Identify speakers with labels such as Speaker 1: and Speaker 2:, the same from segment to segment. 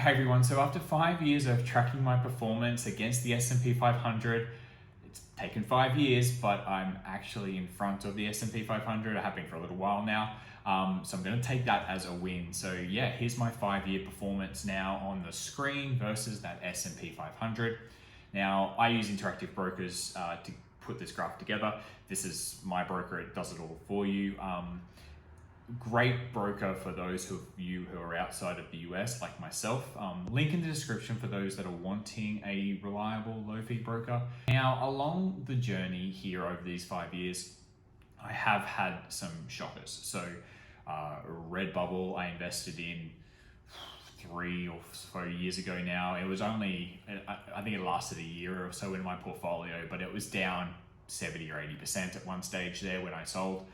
Speaker 1: Hey everyone, so after 5 years of tracking my performance against the S&P 500, it's taken 5 years, but I'm actually in front of the S&P 500. I have been for a little while now, so I'm going to take that as a win. So yeah, here's my 5-year performance now on the screen versus that S&P 500. Now, I use Interactive Brokers to put this graph together. This is my broker, it does it all for you. Great broker for those of you who are outside of the US, like myself. Link in the description for those that are wanting a reliable low-fee broker. Now, along the journey here over these 5 years, I have had some shockers. So, Redbubble, I invested in 3 or so years ago now. It was only, I think it lasted a year or so in my portfolio, but it was down 70 or 80% at one stage there when I sold.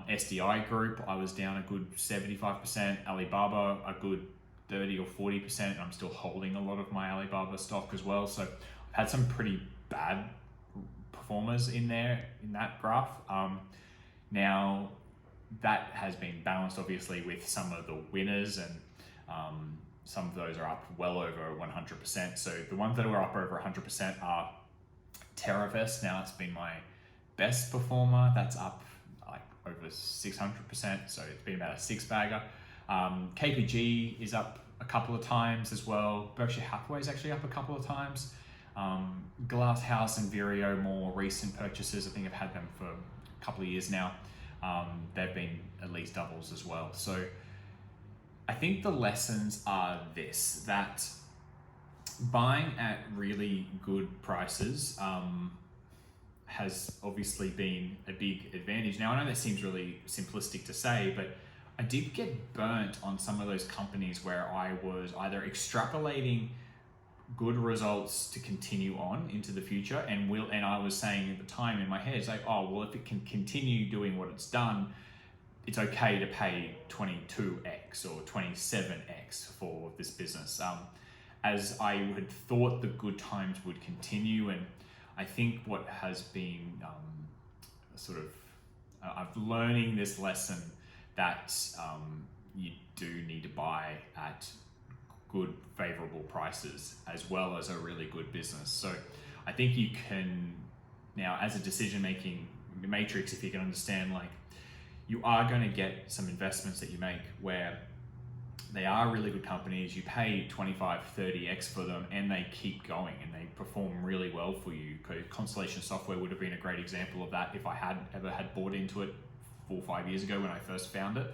Speaker 1: SDI Group, I was down a good 75%, Alibaba a good 30 or 40%, and I'm still holding a lot of my Alibaba stock as well. So I've had some pretty bad performers in there, in that graph. Now that has been balanced obviously with some of the winners, and some of those are up well over 100%. So the ones that are up over 100% are TIKR. Now it's been my best performer, that's up over 600%, so it's been about a 6-bagger. KPG is up a couple of times as well. Berkshire Hathaway is actually up a couple of times. Glasshouse and Vireo, more recent purchases. I think I've had them for a couple of years now. They've been at least doubles as well. So I think the lessons are this, that buying at really good prices has obviously been a big advantage. Now, I know that seems really simplistic to say, but I did get burnt on some of those companies where I was either extrapolating good results to continue on into the future, and I was saying at the time in my head, it's like, oh, well, if it can continue doing what it's done, it's okay to pay 22x or 27x for this business. As I had thought the good times would continue, and I think what has been I'm learning this lesson that you do need to buy at good, favorable prices as well as a really good business. So I think you can now, as a decision-making matrix, if you can understand, like, you are going to get some investments that you make where they are really good companies, you pay 25, 30x for them, and they keep going and they perform really well for you. Constellation Software would have been a great example of that if I had ever bought into it 4 or 5 years ago when I first found it.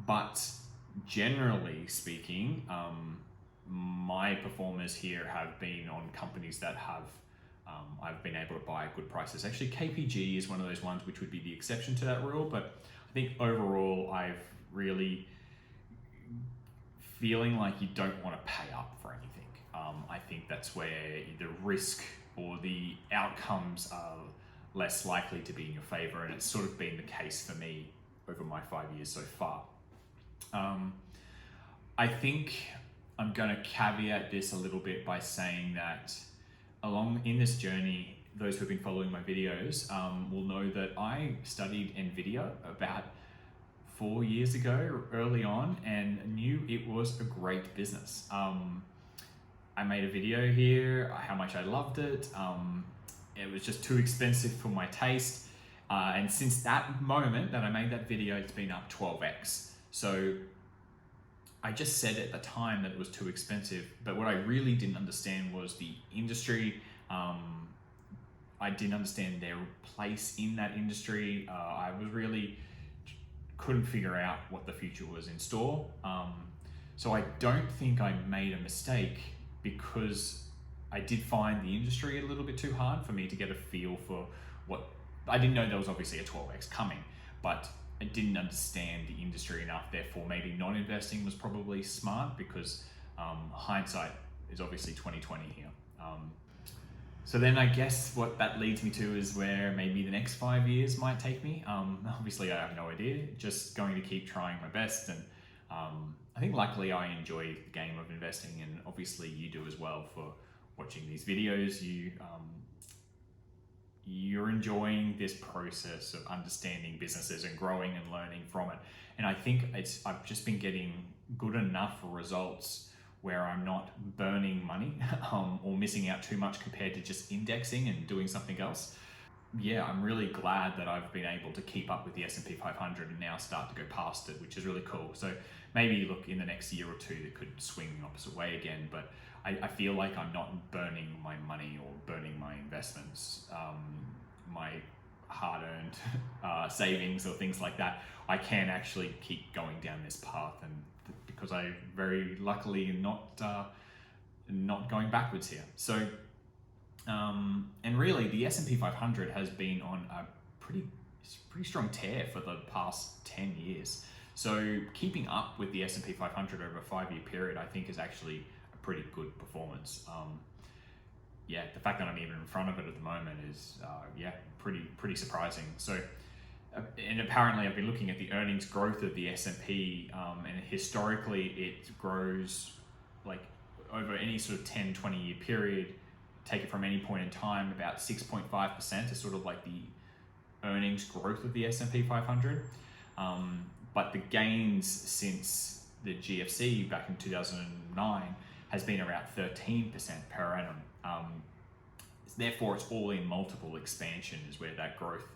Speaker 1: But generally speaking, my performers here have been on companies that have I've been able to buy at good prices. Actually, KPG is one of those ones which would be the exception to that rule, but I think overall I've really feeling like you don't want to pay up for anything. I think that's where the risk or the outcomes are less likely to be in your favor, and it's sort of been the case for me over my 5 years so far. I think I'm going to caveat this a little bit by saying that along in this journey, those who have been following my videos will know that I studied NVIDIA about 4 years ago, early on, and knew it was a great business. I made a video here, how much I loved it. It was just too expensive for my taste. And since that moment that I made that video, it's been up 12x. So I just said at the time that it was too expensive, but what I really didn't understand was the industry. I didn't understand their place in that industry. I was really couldn't figure out what the future was in store. So I don't think I made a mistake, because I did find the industry a little bit too hard for me to get a feel for what, I didn't know there was obviously a 12x coming, but I didn't understand the industry enough. Therefore, maybe non-investing was probably smart, because hindsight is obviously 20/20 here. So then I guess what that leads me to is where maybe the next 5 years might take me. Obviously I have no idea, just going to keep trying my best. And I think luckily I enjoy the game of investing, and obviously you do as well for watching these videos. you're enjoying this process of understanding businesses and growing and learning from it. And I think I've just been getting good enough results where I'm not burning money or missing out too much compared to just indexing and doing something else. Yeah, I'm really glad that I've been able to keep up with the S&P 500 and now start to go past it, which is really cool. So maybe look, in the next year or two, it could swing the opposite way again, but I feel like I'm not burning my money or burning my investments, my hard-earned savings or things like that. I can actually keep going down this path, and because I very luckily not going backwards here. So, and really the S&P 500 has been on a pretty strong tear for the past 10 years. So keeping up with the S&P 500 over a 5-year period, I think is actually a pretty good performance. Yeah, the fact that I'm even in front of it at the moment is, yeah, pretty surprising. So, and apparently I've been looking at the earnings growth of the S&P, and historically it grows like over any sort of 10, 20 year period, take it from any point in time, about 6.5% is sort of like the earnings growth of the S&P 500. But the gains since the GFC back in 2009 has been around 13% per annum. Therefore, it's all in multiple expansion is where that growth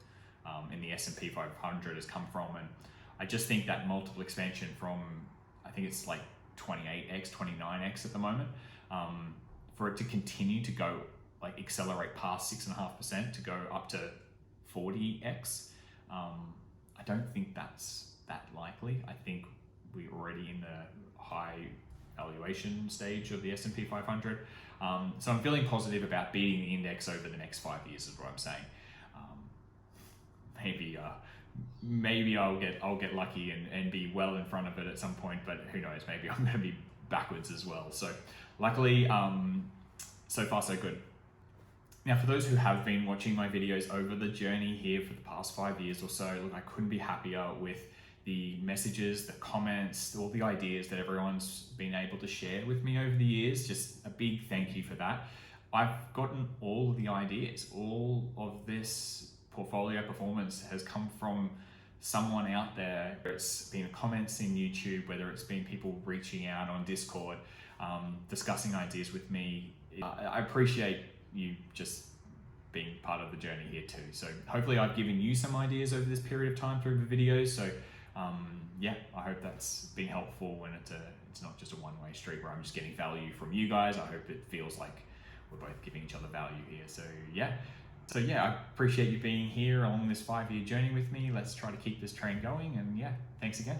Speaker 1: in the S&P 500 has come from. And I just think that multiple expansion from, I think it's like 28x, 29x at the moment, for it to continue to go, like accelerate past 6.5% to go up to 40x, I don't think that's that likely. I think we're already in the high valuation stage of the S&P 500. So I'm feeling positive about beating the index over the next 5 years is what I'm saying. Maybe I'll get lucky and be well in front of it at some point, but who knows, maybe I'm going to be backwards as well. So luckily, so far so good. Now, for those who have been watching my videos over the journey here for the past 5 years or so, look, I couldn't be happier with the messages, the comments, all the ideas that everyone's been able to share with me over the years. Just a big thank you for that. I've gotten all of the ideas. All of this portfolio performance has come from someone out there. It's been comments in YouTube, whether it's been people reaching out on Discord, discussing ideas with me. I appreciate you just being part of the journey here too. So hopefully I've given you some ideas over this period of time through the videos. So yeah, I hope that's been helpful when it's not just a one-way street where I'm just getting value from you guys. I hope it feels like we're both giving each other value here. So yeah, I appreciate you being here along this 5-year journey with me. Let's try to keep this train going, and yeah, thanks again.